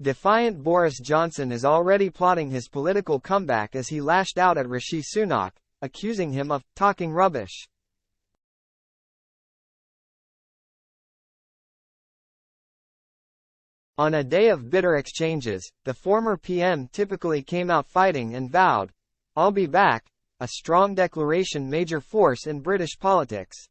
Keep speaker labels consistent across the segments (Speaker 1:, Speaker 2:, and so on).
Speaker 1: Defiant Boris Johnson is already plotting his political comeback as he lashed out at Rishi Sunak, accusing him of talking rubbish. On a day of bitter exchanges, the former PM typically came out fighting and vowed, "I'll be back," a strong declaration major force in British politics.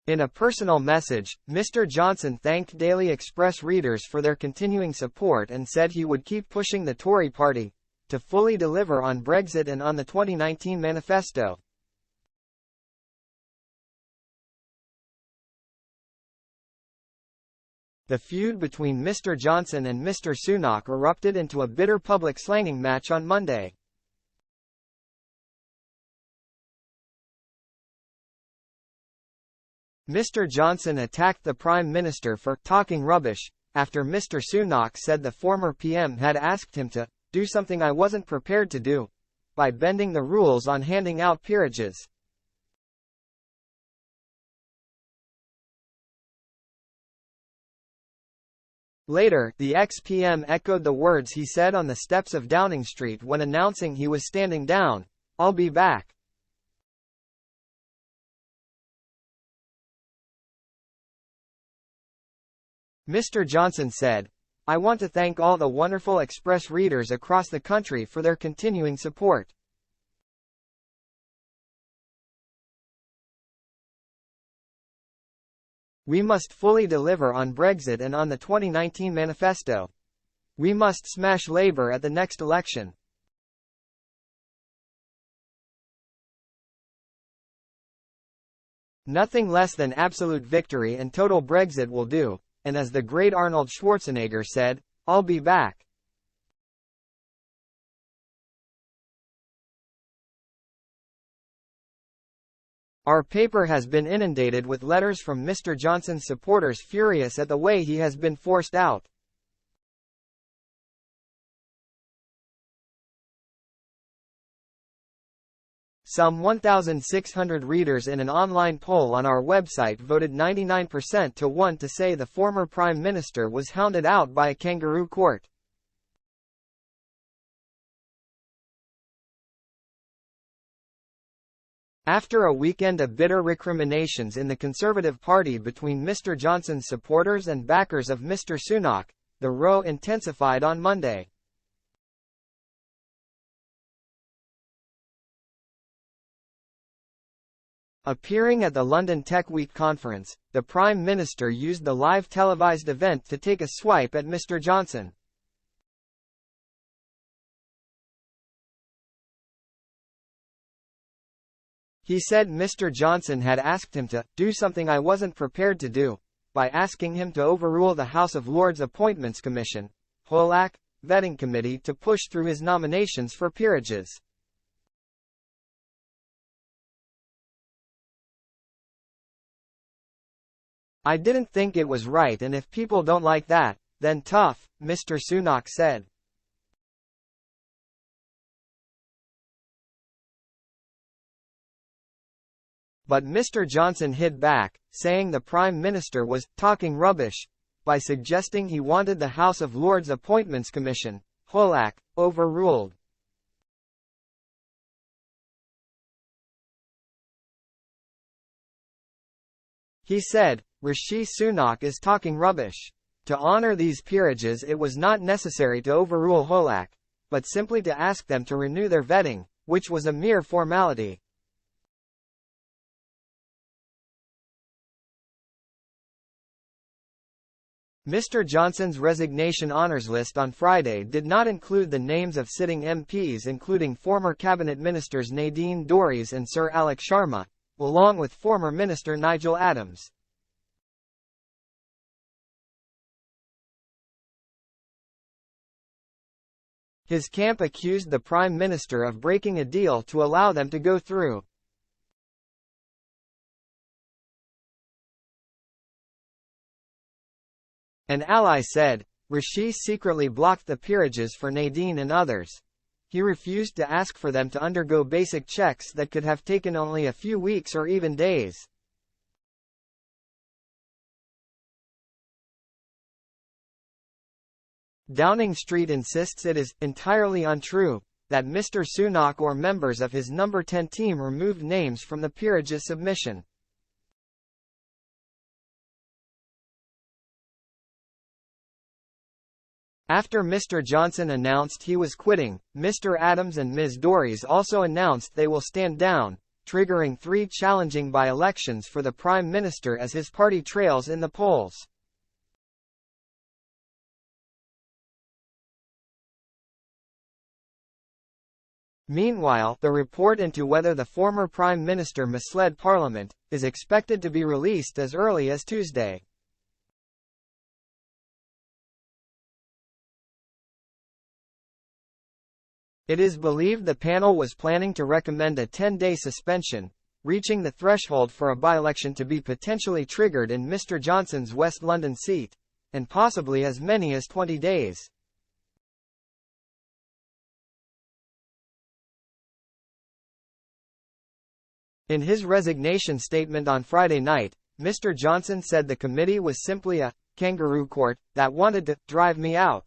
Speaker 1: In a personal message, Mr. Johnson thanked Daily Express readers for their continuing support and said he would keep pushing the Tory party to fully deliver on Brexit and on the 2019 manifesto. The feud between Mr. Johnson and Mr. Sunak erupted into a bitter public slanging match on Monday. Mr. Johnson attacked the Prime Minister for talking rubbish, after Mr. Sunak said the former PM had asked him to do something I wasn't prepared to do, by bending the rules on handing out peerages. Later, the ex-PM echoed the words he said on the steps of Downing Street when announcing he was standing down, "I'll be back." Mr. Johnson said, "I want to thank all the wonderful Express readers across the country for their continuing support. We must fully deliver on Brexit and on the 2019 manifesto. We must smash Labour at the next election. Nothing less than absolute victory and total Brexit will do. And as the great Arnold Schwarzenegger said, I'll be back." Our paper has been inundated with letters from Mr. Johnson's supporters furious at the way he has been forced out. Some 1,600 readers in an online poll on our website voted 99% to 1 to say the former Prime Minister was hounded out by a kangaroo court. After a weekend of bitter recriminations in the Conservative Party between Mr. Johnson's supporters and backers of Mr. Sunak, the row intensified on Monday. Appearing at the London Tech Week conference, the Prime Minister used the live televised event to take a swipe at Mr. Johnson. He said Mr. Johnson had asked him to do something I wasn't prepared to do, by asking him to overrule the House of Lords Appointments Commission, HOLAC, vetting committee to push through his nominations for peerages. "I didn't think it was right, and if people don't like that, then tough," Mr. Sunak said. But Mr. Johnson hit back, saying the Prime Minister was talking rubbish, by suggesting he wanted the House of Lords Appointments Commission, HOLAC, overruled. He said, "Rishi Sunak is talking rubbish. To honor these peerages it was not necessary to overrule HOLAC, but simply to ask them to renew their vetting, which was a mere formality." Mr. Johnson's resignation honours list on Friday did not include the names of sitting MPs including former Cabinet Ministers Nadine Dorries and Sir Alex Sharma, along with former Minister Nigel Adams. His camp accused the Prime Minister of breaking a deal to allow them to go through. An ally said, Rishi secretly blocked the peerages for Nadine and others. He refused to ask for them to undergo basic checks that could have taken only a few weeks or even days. Downing Street insists it is entirely untrue that Mr. Sunak or members of his number 10 team removed names from the peerage's submission. After Mr. Johnson announced he was quitting, Mr. Adams and Ms. Dorries also announced they will stand down, triggering 3 challenging by-elections for the Prime Minister as his party trails in the polls. Meanwhile, the report into whether the former Prime Minister misled Parliament is expected to be released as early as Tuesday. It is believed the panel was planning to recommend a 10-day suspension, reaching the threshold for a by-election to be potentially triggered in Mr. Johnson's West London seat, and possibly as many as 20 days. In his resignation statement on Friday night, Mr. Johnson said the committee was simply a kangaroo court that wanted to drive me out.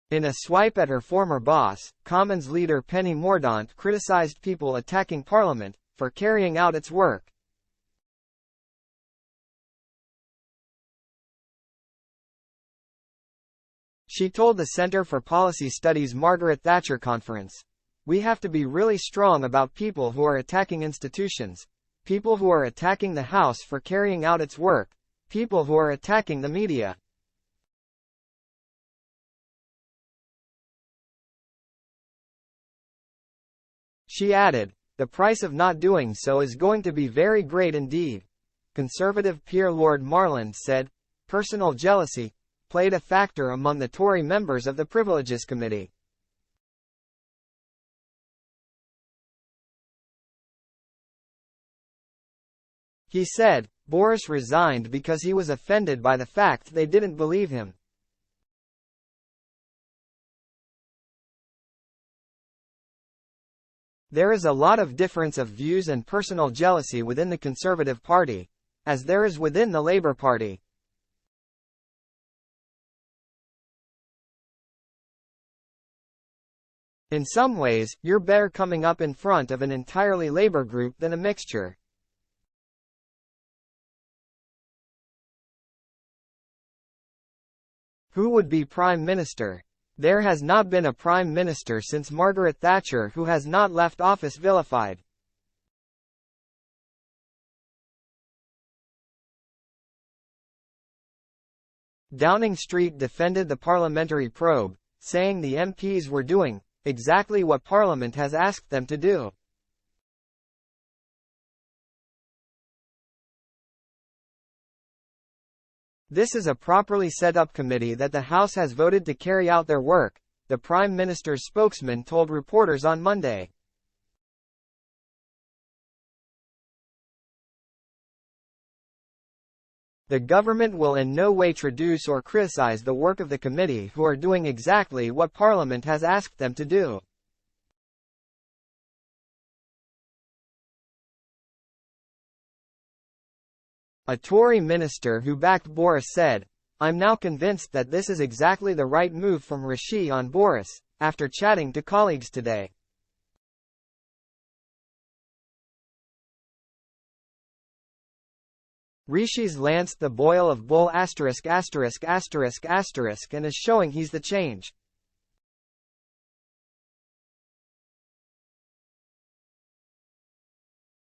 Speaker 1: In a swipe at her former boss, Commons leader Penny Mordaunt criticized people attacking Parliament for carrying out its work. She told the Centre for Policy Studies' Margaret Thatcher conference, "We have to be really strong about people who are attacking institutions, people who are attacking the House for carrying out its work, people who are attacking the media." She added, "The price of not doing so is going to be very great indeed." Conservative peer Lord Marland said, personal jealousy played a factor among the Tory members of the Privileges Committee. He said, Boris resigned because he was offended by the fact they didn't believe him. There is a lot of difference of views and personal jealousy within the Conservative Party, as there is within the Labour Party. In some ways, you're better coming up in front of an entirely Labour group than a mixture. Who would be Prime Minister? There has not been a Prime Minister since Margaret Thatcher who has not left office vilified. Downing Street defended the parliamentary probe, saying the MPs were doing exactly what Parliament has asked them to do. This is a properly set up committee that the House has voted to carry out their work, the Prime Minister's spokesman told reporters on Monday. The government will in no way traduce or criticize the work of the committee who are doing exactly what Parliament has asked them to do. A Tory minister who backed Boris said, "I'm now convinced that this is exactly the right move from Rishi on Boris," after chatting to colleagues today. Rishi's lanced the boil of bull ***** and is showing he's the change.